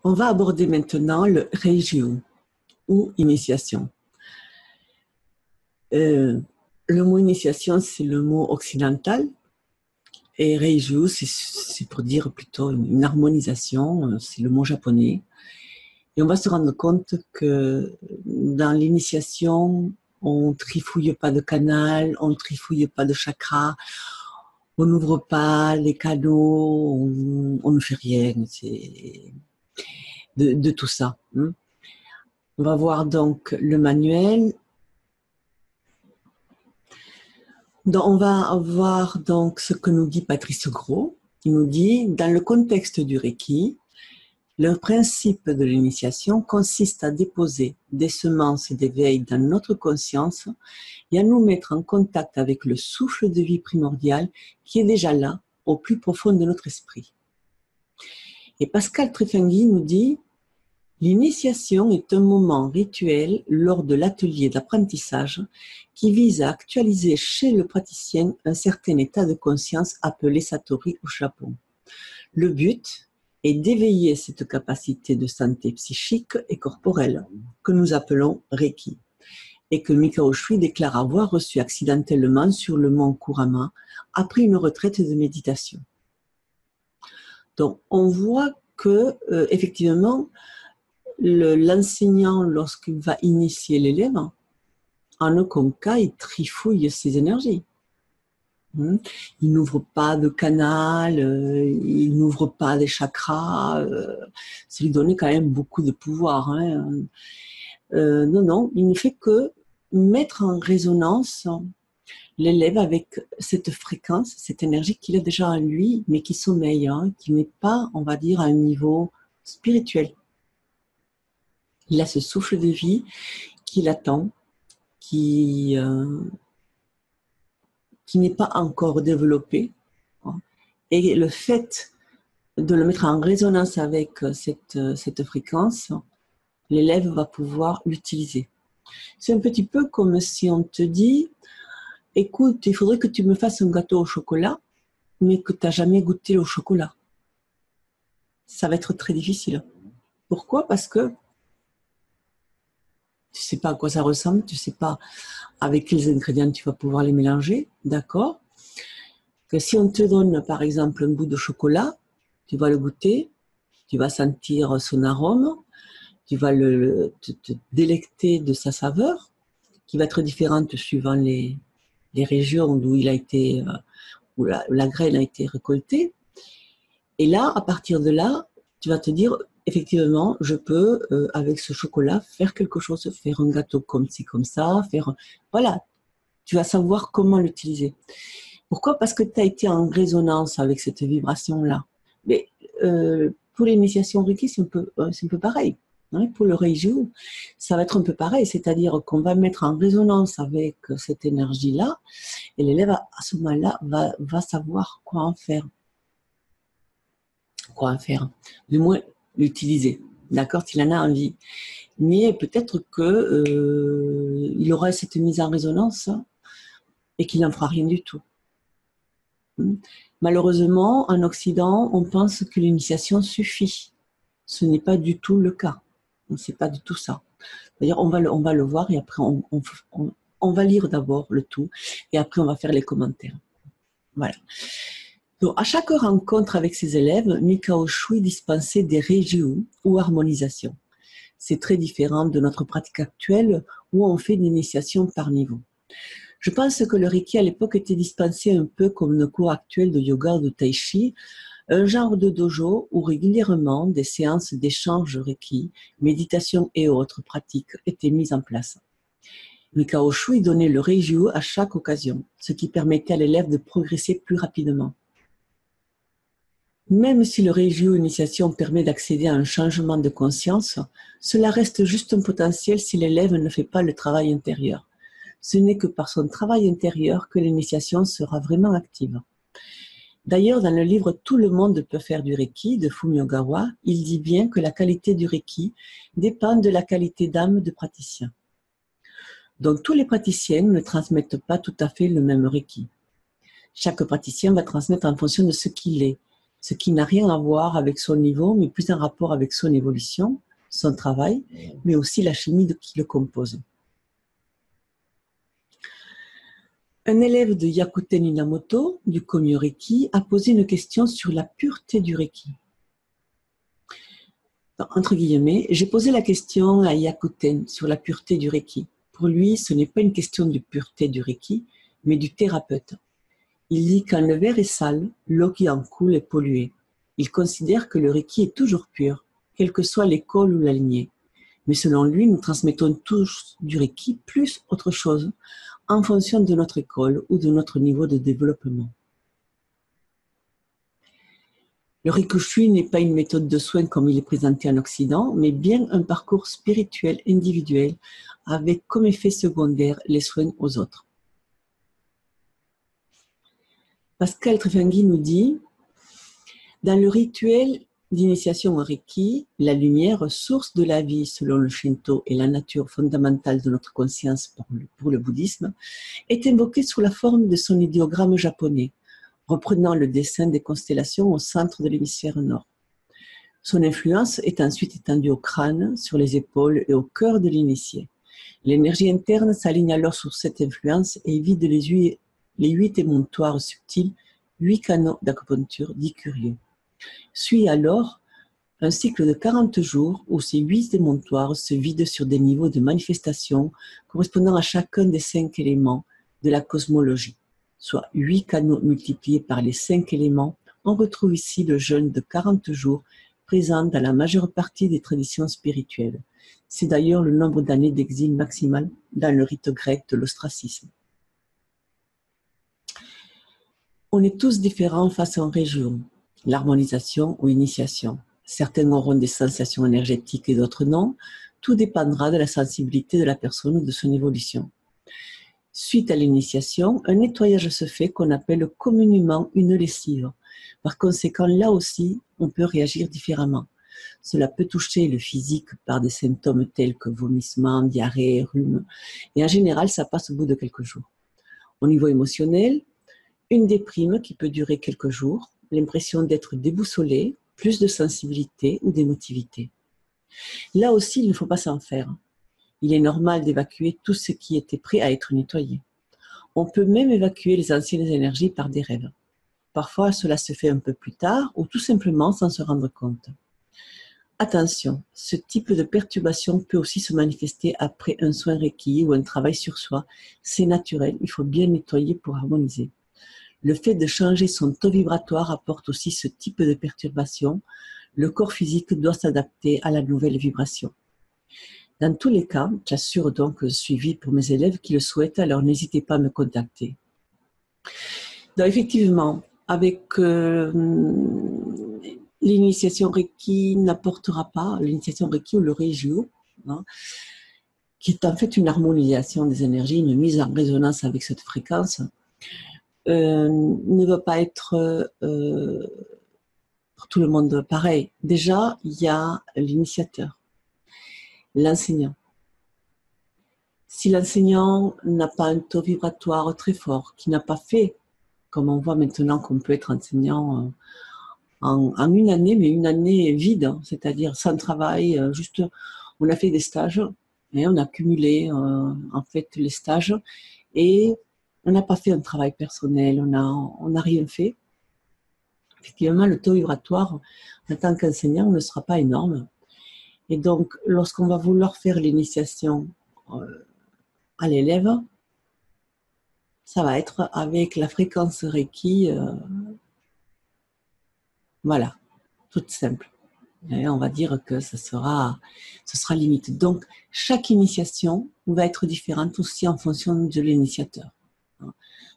On va aborder maintenant le Reiju ou initiation. Le mot initiation, c'est le mot occidental et Reiju, c'est pour dire plutôt une harmonisation, c'est le mot japonais. Et on va se rendre compte que dans l'initiation, on trifouille pas de canal, on trifouille pas de chakra, on n'ouvre pas les canaux, on ne fait rien de tout ça. On va voir donc le manuel. Donc, on va voir donc ce que nous dit Patrice Gros. Il nous dit, dans le contexte du Reiki, le principe de l'initiation consiste à déposer des semences d'éveil dans notre conscience et à nous mettre en contact avec le souffle de vie primordial qui est déjà là, au plus profond de notre esprit. Et Pascal Trefengui nous dit, l'initiation est un moment rituel lors de l'atelier d'apprentissage qui vise à actualiser chez le praticien un certain état de conscience appelé Satori au Japon. Le but est d'éveiller cette capacité de santé psychique et corporelle que nous appelons Reiki et que Mikao Shui déclare avoir reçu accidentellement sur le mont Kurama après une retraite de méditation. Donc on voit que effectivement l'enseignant, lorsqu'il va initier l'élève, en aucun cas, il trifouille ses énergies. Il n'ouvre pas de canal, il n'ouvre pas des chakras. Ça lui donnait quand même beaucoup de pouvoir. Non, il ne fait que mettre en résonance l'élève avec cette fréquence, cette énergie qu'il a déjà en lui, mais qui sommeille, qui n'est pas, on va dire, à un niveau spirituel. Il a ce souffle de vie qui l'attend, qui n'est pas encore développé. Et le fait de le mettre en résonance avec cette fréquence, l'élève va pouvoir l'utiliser. C'est un petit peu comme si on te dit, écoute, il faudrait que tu me fasses un gâteau au chocolat, mais que tu n'as jamais goûté au chocolat. Ça va être très difficile. Pourquoi ? Parce que tu ne sais pas à quoi ça ressemble, tu ne sais pas avec quels ingrédients tu vas pouvoir les mélanger, d'accord ? Que si on te donne par exemple un bout de chocolat, tu vas le goûter, tu vas sentir son arôme, tu vas te délecter de sa saveur, qui va être différente suivant les régions d'où il a été, où la graine a été récoltée. Et là, à partir de là, tu vas te dire, effectivement, je peux, avec ce chocolat, faire quelque chose, faire un gâteau comme ci, comme ça, voilà, tu vas savoir comment l'utiliser. Pourquoi ? Parce que tu as été en résonance avec cette vibration-là. Mais pour l'initiation Reiki, c'est un peu pareil. Pour le Reiju, ça va être un peu pareil, c'est-à-dire qu'on va mettre en résonance avec cette énergie-là, et l'élève, à ce moment-là, va savoir quoi en faire. Du moins, l'utiliser, d'accord, s'il en a envie. Mais peut-être qu'il aura cette mise en résonance et qu'il n'en fera rien du tout. Malheureusement, en Occident, on pense que l'initiation suffit. Ce n'est pas du tout le cas. C'est pas du tout ça. D'ailleurs, on va le voir et après on va lire d'abord le tout et après on va faire les commentaires. Voilà. Donc, à chaque rencontre avec ses élèves, Mikao Shui dispensait des Reiju ou harmonisations. C'est très différent de notre pratique actuelle où on fait une initiation par niveau. Je pense que le Reiki à l'époque était dispensé un peu comme nos cours actuels de yoga ou de tai chi, un genre de dojo où régulièrement des séances d'échange Reiki, méditation et autres pratiques étaient mises en place. Mikao Shui donnait le Reiju à chaque occasion, ce qui permettait à l'élève de progresser plus rapidement. Même si le Reiju initiation permet d'accéder à un changement de conscience, cela reste juste un potentiel si l'élève ne fait pas le travail intérieur. Ce n'est que par son travail intérieur que l'initiation sera vraiment active. D'ailleurs, dans le livre « Tout le monde peut faire du Reiki » de Fumio Ogawa, il dit bien que la qualité du Reiki dépend de la qualité d'âme du praticien. Donc, tous les praticiens ne transmettent pas tout à fait le même Reiki. Chaque praticien va transmettre en fonction de ce qu'il est. ce qui n'a rien à voir avec son niveau, mais plus en rapport avec son évolution, son travail, mais aussi la chimie qui le compose. Un élève de Yakuten Inamoto, du Komyo Reiki, a posé une question sur la pureté du Reiki. Entre guillemets, j'ai posé la question à Yakuten sur la pureté du Reiki. Pour lui, ce n'est pas une question de pureté du Reiki, mais du thérapeute. Il dit quand le verre est sale, l'eau qui en coule est polluée. Il considère que le Reiki est toujours pur, quelle que soit l'école ou la lignée. Mais selon lui, nous transmettons tous du Reiki plus autre chose, en fonction de notre école ou de notre niveau de développement. Le Rikushui n'est pas une méthode de soins comme il est présenté en Occident, mais bien un parcours spirituel individuel avec comme effet secondaire les soins aux autres. Pascal Trifangui nous dit, dans le rituel d'initiation au Reiki, la lumière, source de la vie selon le Shinto et la nature fondamentale de notre conscience pour le bouddhisme, est invoquée sous la forme de son idéogramme japonais, reprenant le dessin des constellations au centre de l'hémisphère nord. Son influence est ensuite étendue au crâne, sur les épaules et au cœur de l'initié. L'énergie interne s'aligne alors sur cette influence et vide les 8 émontoires subtils, 8 canaux d'acupuncture dits curieux. Suit alors un cycle de 40 jours où ces 8 émontoires se vident sur des niveaux de manifestation correspondant à chacun des 5 éléments de la cosmologie, soit 8 canaux multipliés par les 5 éléments. On retrouve ici le jeûne de 40 jours présent dans la majeure partie des traditions spirituelles. C'est d'ailleurs le nombre d'années d'exil maximal dans le rite grec de l'ostracisme. On est tous différents face à une région, l'harmonisation ou initiation. Certains auront des sensations énergétiques et d'autres non. Tout dépendra de la sensibilité de la personne ou de son évolution. Suite à l'initiation, un nettoyage se fait qu'on appelle communément une lessive. Par conséquent, là aussi, on peut réagir différemment. Cela peut toucher le physique par des symptômes tels que vomissements, diarrhée, rhume, et en général, ça passe au bout de quelques jours. Au niveau émotionnel, une déprime qui peut durer quelques jours, l'impression d'être déboussolé, plus de sensibilité ou d'émotivité. Là aussi, il ne faut pas s'en faire. Il est normal d'évacuer tout ce qui était prêt à être nettoyé. On peut même évacuer les anciennes énergies par des rêves. Parfois, cela se fait un peu plus tard ou tout simplement sans se rendre compte. Attention, ce type de perturbation peut aussi se manifester après un soin Reiki ou un travail sur soi. C'est naturel, il faut bien nettoyer pour harmoniser. Le fait de changer son taux vibratoire apporte aussi ce type de perturbation. Le corps physique doit s'adapter à la nouvelle vibration. Dans tous les cas, j'assure donc le suivi pour mes élèves qui le souhaitent, alors n'hésitez pas à me contacter. Donc effectivement, avec l'initiation Reiki n'apportera pas, l'initiation Reiki ou le Reijio, hein, qui est en fait une harmonisation des énergies, une mise en résonance avec cette fréquence, ne va pas être pour tout le monde pareil. Déjà, il y a l'initiateur, l'enseignant. Si l'enseignant n'a pas un taux vibratoire très fort, qui n'a pas fait, comme on voit maintenant qu'on peut être enseignant en une année, mais une année vide, c'est-à-dire sans travail, juste on a fait des stages et on a cumulé en fait les stages et on n'a pas fait un travail personnel, on n'a rien fait. Effectivement, le taux vibratoire en tant qu'enseignant ne sera pas énorme. Et donc, lorsqu'on va vouloir faire l'initiation à l'élève, ça va être avec la fréquence Reiki, voilà, toute simple. Et on va dire que ce sera limite. Donc, chaque initiation va être différente aussi en fonction de l'initiateur.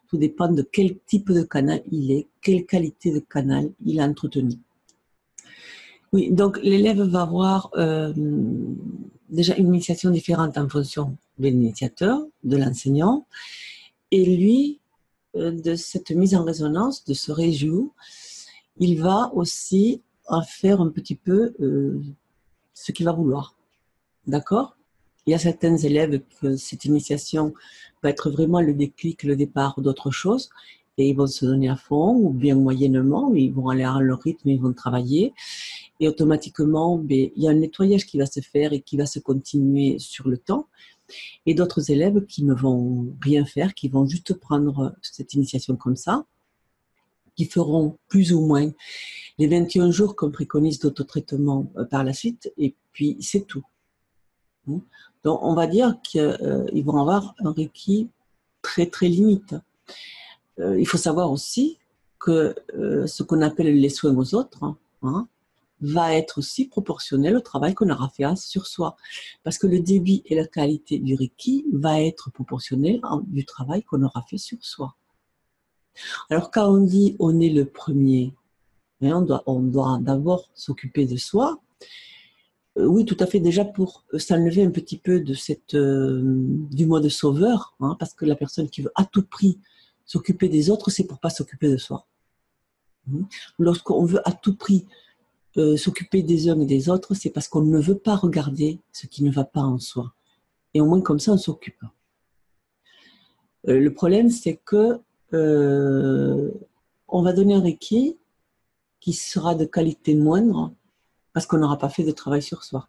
Tout dépend de quel type de canal il est, quelle qualité de canal il a entretenu. Oui, donc l'élève va avoir déjà une initiation différente en fonction de l'initiateur, de l'enseignant, et lui, de cette mise en résonance, de ce Reijio, il va aussi en faire un petit peu ce qu'il va vouloir. D'accord ? Il y a certains élèves que cette initiation va être vraiment le déclic, le départ d'autre chose, et ils vont se donner à fond, ou bien moyennement, ils vont aller à leur rythme, ils vont travailler, et automatiquement, il y a un nettoyage qui va se faire et qui va se continuer sur le temps, et d'autres élèves qui ne vont rien faire, qui vont juste prendre cette initiation comme ça, qui feront plus ou moins les 21 jours qu'on préconise d'autotraitement par la suite, et puis c'est tout. Donc on va dire qu'ils vont avoir un Reiki très très limite. Il faut savoir aussi que ce qu'on appelle les soins aux autres va être aussi proportionnel au travail qu'on aura fait sur soi. Parce que le débit et la qualité du Reiki va être proportionnel du travail qu'on aura fait sur soi. Alors quand on dit on est le premier, on doit d'abord s'occuper de soi. Oui, tout à fait, déjà pour s'enlever un petit peu de du mode sauveur, parce que la personne qui veut à tout prix s'occuper des autres, c'est pour pas s'occuper de soi. Lorsqu'on veut à tout prix s'occuper des uns et des autres, c'est parce qu'on ne veut pas regarder ce qui ne va pas en soi. Et au moins comme ça, on s'occupe. Le problème, c'est que on va donner un Reiki qui sera de qualité moindre parce qu'on n'aura pas fait de travail sur soi.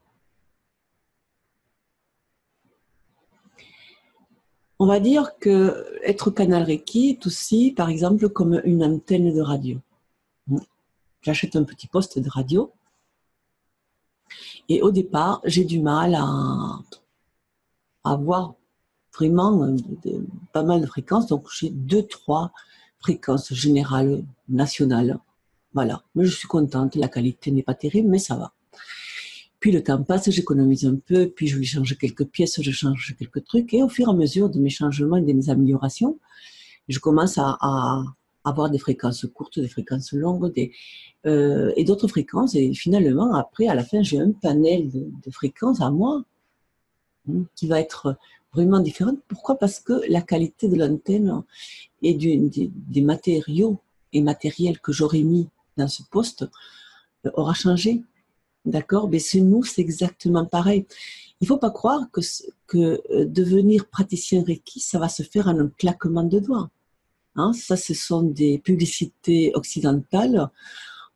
On va dire que être canal Reiki est aussi, par exemple, comme une antenne de radio. J'achète un petit poste de radio et au départ, j'ai du mal à avoir vraiment pas mal de fréquences. Donc, j'ai 2-3 fréquences générales, nationales. Voilà. Mais je suis contente. La qualité n'est pas terrible, mais ça va. Puis le temps passe, j'économise un peu, puis je lui change quelques pièces, je change quelques trucs. Et au fur et à mesure de mes changements et de mes améliorations, je commence à avoir des fréquences courtes, des fréquences longues, et d'autres fréquences. Et finalement, après, à la fin, j'ai un panel de fréquences à moi qui va être vraiment différente. Pourquoi? Parce que la qualité de l'antenne et des matériaux et matériels que j'aurais mis dans ce poste aura changé. D'accord? Mais chez nous, c'est exactement pareil. Il ne faut pas croire que devenir praticien Reiki, ça va se faire en un claquement de doigts. Ça, ce sont des publicités occidentales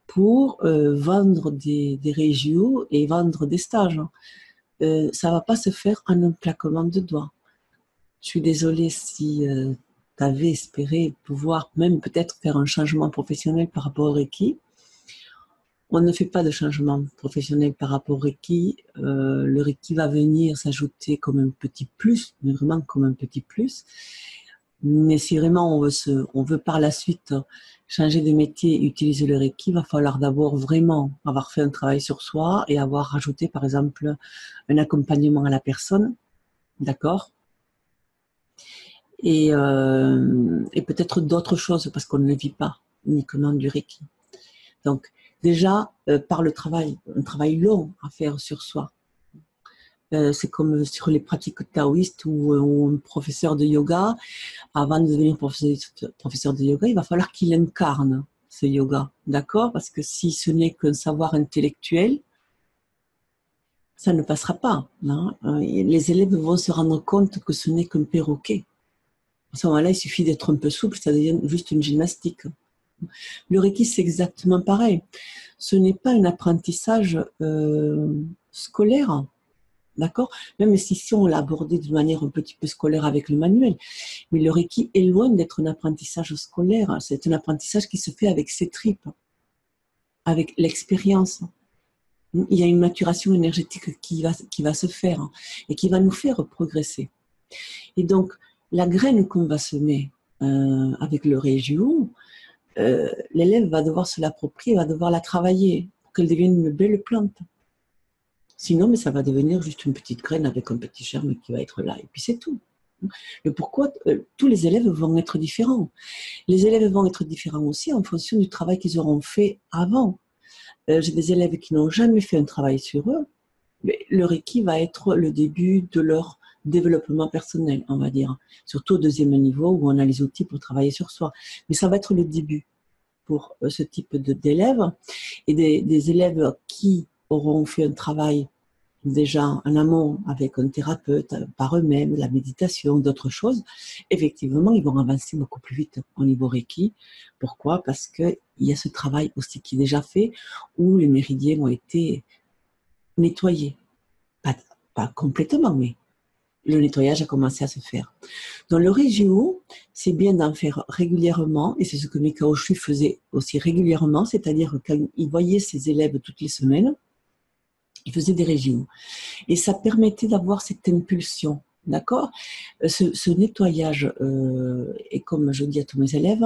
pour vendre des régios et vendre des stages. Ça ne va pas se faire en un claquement de doigts. Je suis désolée si tu avais espéré pouvoir même peut-être faire un changement professionnel par rapport au Reiki. On ne fait pas de changement professionnel par rapport au Reiki. Le Reiki va venir s'ajouter comme un petit plus, mais vraiment comme un petit plus. Mais si vraiment on veut par la suite changer de métier et utiliser le Reiki, il va falloir d'abord vraiment avoir fait un travail sur soi et avoir rajouté par exemple un accompagnement à la personne, d'accord? Et peut-être d'autres choses parce qu'on ne vit pas uniquement du Reiki. Donc déjà par le travail, un travail long à faire sur soi. C'est comme sur les pratiques taoïstes ou un professeur de yoga. Avant de devenir professeur de yoga, il va falloir qu'il incarne ce yoga, d'accord? Parce que si ce n'est qu'un savoir intellectuel, ça ne passera pas. Les élèves vont se rendre compte que ce n'est qu'un perroquet. À ce moment-là, il suffit d'être un peu souple, ça devient juste une gymnastique. Le Reiki, c'est exactement pareil. Ce n'est pas un apprentissage scolaire, d'accord? Même si on l'a abordé de manière un petit peu scolaire avec le manuel. Mais le Reiki est loin d'être un apprentissage scolaire. C'est un apprentissage qui se fait avec ses tripes, avec l'expérience. Il y a une maturation énergétique qui va se faire et qui va nous faire progresser. Et donc, la graine qu'on va semer avec le Reiju, l'élève va devoir se l'approprier, va devoir la travailler pour qu'elle devienne une belle plante. Sinon, mais ça va devenir juste une petite graine avec un petit germe qui va être là. Et puis c'est tout. Mais pourquoi tous les élèves vont être différents? Les élèves vont être différents aussi en fonction du travail qu'ils auront fait avant. J'ai des élèves qui n'ont jamais fait un travail sur eux, mais le Reiki va être le début de leur développement personnel, on va dire. Surtout au deuxième niveau où on a les outils pour travailler sur soi. Mais ça va être le début pour ce type d'élèves. Et des élèves qui auront fait un travail déjà en amont avec un thérapeute, par eux-mêmes, la méditation, d'autres choses, effectivement, ils vont avancer beaucoup plus vite au niveau Reiki. Pourquoi? Parce qu'il y a ce travail aussi qui est déjà fait, où les méridiens ont été nettoyés. Pas complètement, mais le nettoyage a commencé à se faire. Dans le Regio, c'est bien d'en faire régulièrement, et c'est ce que Mikao Shui faisait aussi régulièrement, c'est-à-dire quand il voyait ses élèves toutes les semaines, il faisait des Regio. Et ça permettait d'avoir cette impulsion, d'accord? Ce nettoyage, et comme je dis à tous mes élèves,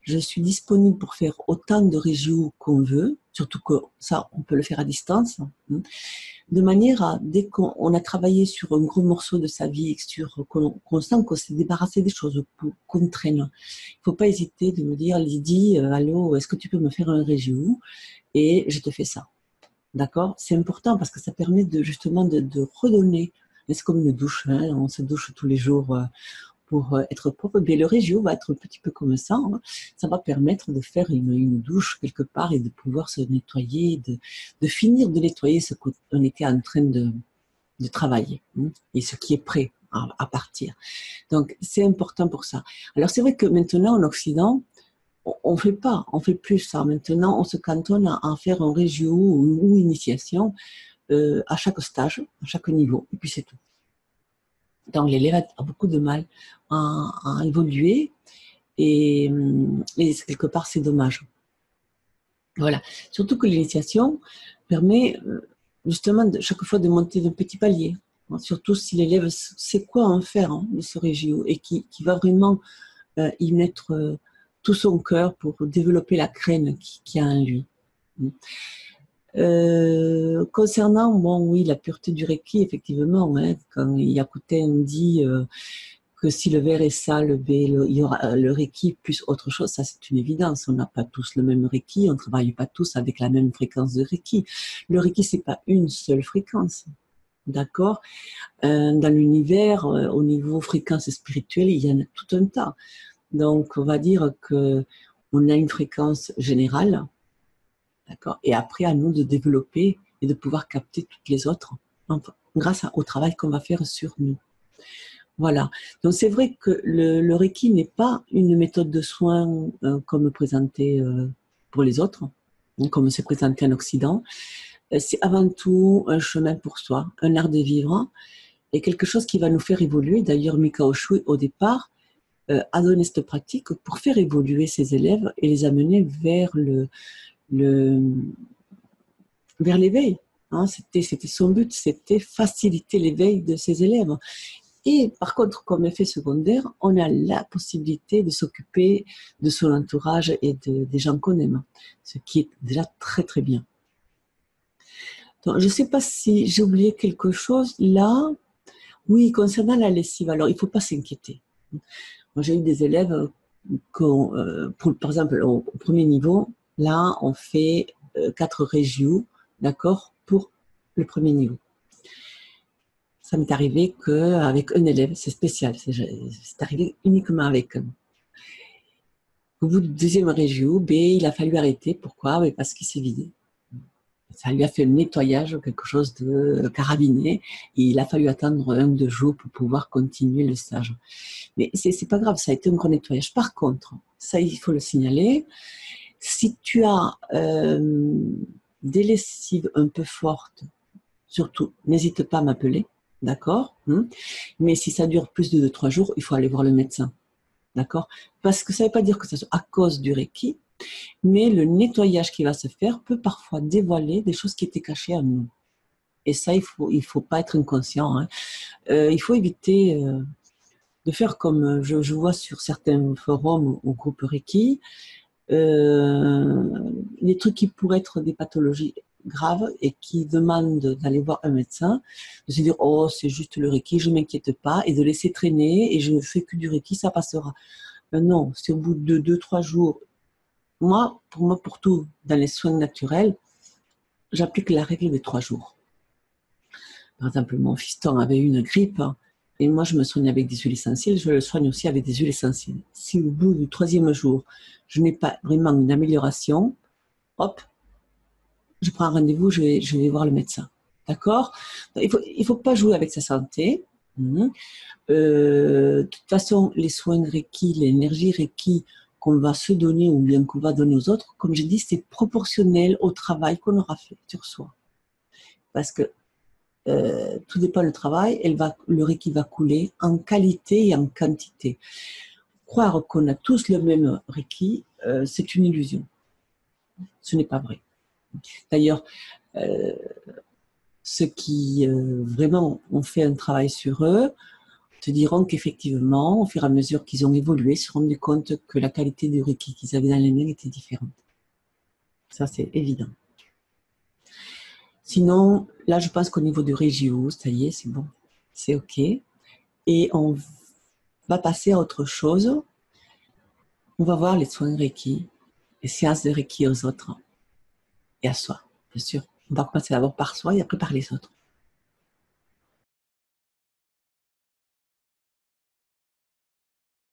je suis disponible pour faire autant de Regio qu'on veut, surtout que ça, on peut le faire à distance, de manière à, dès qu'on a travaillé sur un gros morceau de sa vie, qu'on sent qu'on s'est débarrassé des choses, qu'on traîne, il ne faut pas hésiter de me dire, Lydie, allô, est-ce que tu peux me faire un Regio? Et je te fais ça. D'accord? C'est important parce que ça permet justement de redonner. C'est comme une douche, hein, on se douche tous les jours pour être propre. Mais le Regio va être un petit peu comme ça. Hein. Ça va permettre de faire une douche quelque part et de pouvoir se nettoyer, de finir de nettoyer ce qu'on était en train de travailler, hein, et ce qui est prêt à partir. Donc, c'est important pour ça. Alors, c'est vrai que maintenant, en Occident, on fait plus ça. Maintenant, on se cantonne à faire un Regio ou initiation à chaque stage, à chaque niveau, et puis c'est tout. Donc, l'élève a beaucoup de mal à évoluer, et quelque part, c'est dommage. Voilà. Surtout que l'initiation permet justement chaque fois de monter d'un petit palier. Surtout si l'élève sait quoi en faire de ce Regio et qui va vraiment y mettre tout son cœur pour développer la graine qui a en lui. Concernant, bon, oui, la pureté du Reiki, effectivement, hein, quand Yakuten dit que si le verre est sale, il y aura le Reiki plus autre chose, ça c'est une évidence. On n'a pas tous le même Reiki, on ne travaille pas tous avec la même fréquence de Reiki. Le Reiki, c'est pas une seule fréquence. D'accord? Dans l'univers, au niveau fréquence spirituelle, il y en a tout un tas. Donc, on va dire qu'on a une fréquence générale, d'accord? Et après, à nous de développer et de pouvoir capter toutes les autres, grâce au travail qu'on va faire sur nous. Voilà. Donc, c'est vrai que le Reiki n'est pas une méthode de soin comme présentée pour les autres, comme c'est présenté en Occident. C'est avant tout un chemin pour soi, un art de vivre, et quelque chose qui va nous faire évoluer. D'ailleurs, Mikao Shui, au départ, a donné cette pratique pour faire évoluer ses élèves et les amener vers vers l'éveil. Hein, c'était son but, c'était faciliter l'éveil de ses élèves. Et par contre, comme effet secondaire, on a la possibilité de s'occuper de son entourage et des gens qu'on aime, ce qui est déjà très très bien. Donc, je ne sais pas si j'ai oublié quelque chose là. Oui, concernant la lessive, alors il ne faut pas s'inquiéter. Moi, j'ai eu des élèves par exemple, au premier niveau, là, on fait 4 Regio, d'accord, pour le premier niveau. Ça m'est arrivé qu'avec un élève, c'est spécial, c'est arrivé uniquement avec un. Au bout du deuxième Regio, il a fallu arrêter. Pourquoi? Parce qu'il s'est vidé. Ça lui a fait le nettoyage, quelque chose de carabiné, et il a fallu attendre 1 ou 2 jours pour pouvoir continuer le stage. Mais c'est pas grave, ça a été un gros nettoyage. Par contre, ça il faut le signaler, si tu as des lessives un peu fortes, surtout, n'hésite pas à m'appeler, d'accord? Mais si ça dure plus de 2-3 jours, il faut aller voir le médecin, d'accord? Parce que ça ne veut pas dire que c'est à cause du Reiki, mais le nettoyage qui va se faire peut parfois dévoiler des choses qui étaient cachées à nous. Et ça, il faut pas être inconscient. Hein. Il faut éviter de faire comme je vois sur certains forums ou groupes Reiki, des trucs qui pourraient être des pathologies graves et qui demandent d'aller voir un médecin, de se dire oh c'est juste le Reiki, je m'inquiète pas, et de laisser traîner et je ne fais que du Reiki, ça passera. Non, c'est au bout de 2-3 jours. Pour tout, dans les soins naturels, j'applique la règle des 3 jours. Par exemple, mon fiston avait eu une grippe, et moi je me soigne avec des huiles essentielles, je le soigne aussi avec des huiles essentielles. Si au bout du 3e jour, je n'ai pas vraiment une amélioration, hop, je prends un rendez-vous, je vais voir le médecin. D'accord? Il faut pas jouer avec sa santé. De toute façon, les soins Reiki, l'énergie Reiki qu'on va se donner ou bien qu'on va donner aux autres, comme je dis, c'est proportionnel au travail qu'on aura fait sur soi. Parce que tout dépend du travail, le Reiki va couler en qualité et en quantité. Croire qu'on a tous le même Reiki, c'est une illusion. Ce n'est pas vrai. D'ailleurs, ceux qui vraiment ont fait un travail sur eux te diront qu'effectivement, au fur et à mesure qu'ils ont évolué, ils se sont rendus compte que la qualité du Reiki qu'ils avaient dans les mains était différente. Ça, c'est évident. Sinon, là, je pense qu'au niveau du Régio, ça y est, c'est bon. C'est OK. Et on va passer à autre chose. On va voir les soins Reiki, les séances de Reiki aux autres et à soi, bien sûr. On va commencer d'abord par soi et après par les autres.